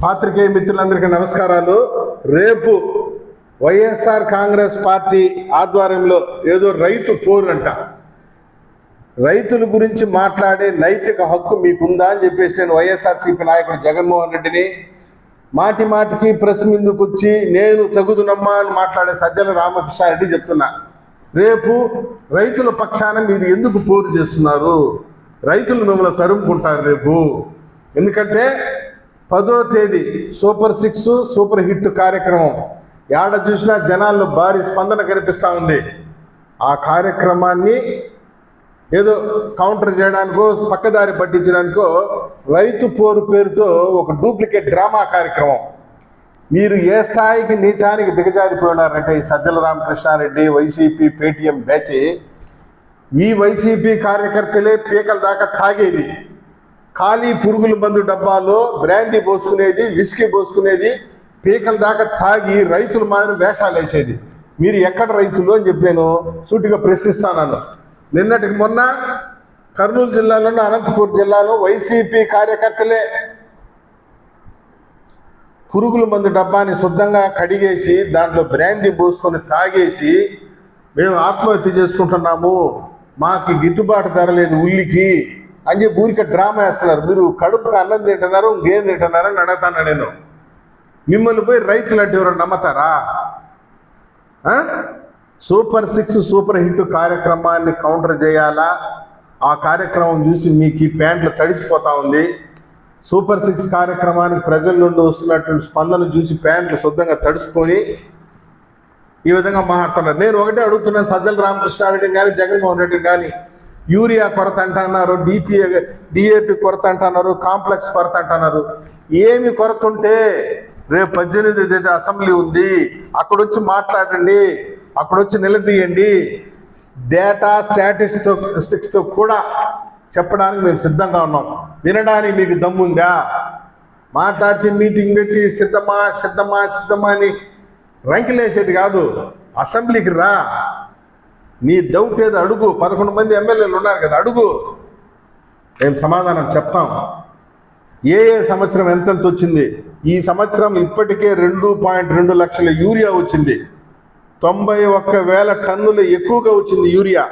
పాత్రికేయ మిత్రులందరికీ నమస్కారాలు. రేపు వైఎస్ఆర్ కాంగ్రెస్ పార్టీ ఆధ్వర్యంలో ఏదో రైతు పోరు అంట. రైతుల గురించి మాట్లాడే నైతిక హక్కు మీకుందా అని చెప్పేసి నేను వైఎస్ఆర్సీపీ నాయకుడు జగన్మోహన్ రెడ్డిని మాటి మాటికి ప్రెస్ ముందుకు వచ్చి నేను తగుదునమ్మా అని మాట్లాడే సజ్జల రామకృష్ణారెడ్డి చెప్తున్నా. రేపు రైతుల పక్షాన మీరు ఎందుకు పోరు చేస్తున్నారు? రైతులు మిమ్మల్ని తరుముకుంటారు రేపు. ఎందుకంటే 10వ తేదీ సూపర్ 6 సూపర్ హిట్ కార్యక్రమం ఏడ చూసినా జనాల్లో భారీ స్పందన కనిపిస్తూ ఉంది. ఆ కార్యక్రమాన్ని ఏదో కౌంటర్ చేయడానికో పక్కదారి పట్టించడానికో రైతు పోరు పేరుతో ఒక డూప్లికేట్ డ్రామా కార్యక్రమం. మీరు ఏ స్థాయికి నీచానికి దిగజారిపోయినారంటే ఈ సజ్జల రామకృష్ణారెడ్డి వైసీపీ పేటీఎం బ్యాచ్ ఈ వైసీపీ కార్యకర్తలే పీకల దాకా తాగేది, ఖాళీ పురుగుల మందు డబ్బాలో బ్రాందీ పోసుకునేది, విస్కీ పోసుకునేది, పీకల దాకా తాగి రైతుల మాదిరి వేషాలు వేసేది. మీరు ఎక్కడ రైతులు అని చెప్పి నేను సూటిగా ప్రశ్నిస్తాను. నిన్నటికి మొన్న కర్నూలు జిల్లాలోని అనంతపూర్ జిల్లాలో వైసీపీ కార్యకర్తలే పురుగుల మందు డబ్బాని శుద్ధంగా కడిగేసి దాంట్లో బ్రాందీ పోసుకొని తాగేసి మేము ఆత్మహత్య చేసుకుంటున్నాము, మాకు గిట్టుబాటు ధర లేదు ఉల్లికి అని చెప్పి ఊరికే డ్రామా వేస్తున్నారు. మీరు కడుపుకి అన్నం తింటున్నారు, ఇంకేం తింటున్నారని అడుగుతాను నేను. మిమ్మల్ని పోయి రైతులు అంటే ఎవరు నమ్మతారా? సూపర్ 6 సూపర్ హిట్ కార్యక్రమాన్ని కౌంటర్ చేయాలా? ఆ కార్యక్రమం చూసి మీకు ఈ ప్యాంట్లు తడిసిపోతా ఉంది. సూపర్ 6 కార్యక్రమానికి ప్రజల నుండి వస్తున్నటువంటి స్పందన చూసి ప్యాంట్లు శుద్ధంగా తడుచుకొని ఈ విధంగా మాట్లాడుతున్నారు. నేను ఒకటే అడుగుతున్నాను సజ్జల రామకృష్ణారెడ్డిని కానీ జగన్మోహన్ రెడ్డిని కానీ, యూరియా కొరత అంటున్నారు, డిఏపి కొరత అంటున్నారు, కాంప్లెక్స్ కొరత అంటున్నారు. ఏమి కొరత ఉంటే రేపు 18 అసెంబ్లీ ఉంది, అక్కడొచ్చి మాట్లాడండి, అక్కడొచ్చి నిలదీయండి. డేటా స్టాటిస్టిక్స్తో కూడా చెప్పడానికి మేము సిద్ధంగా ఉన్నాం. వినడానికి మీకు దమ్ముందా? మాట్లాడితే మీటింగ్ పెట్టి సిద్ధమా సిద్ధమా సిద్ధమా అని రంకిలేసేది కాదు. అసెంబ్లీకి రా, నీ డౌట్ ఏదో అడుగు. 11 మంది ఎమ్మెల్యేలు ఉన్నారు కదా, అడుగు, మేము సమాధానం చెప్తాం. ఏ సంవత్సరం ఎంతెంత వచ్చింది? ఈ సంవత్సరం ఇప్పటికే 2.2 లక్షల యూరియా వచ్చింది. 91,000 టన్నులు ఎక్కువగా వచ్చింది యూరియా.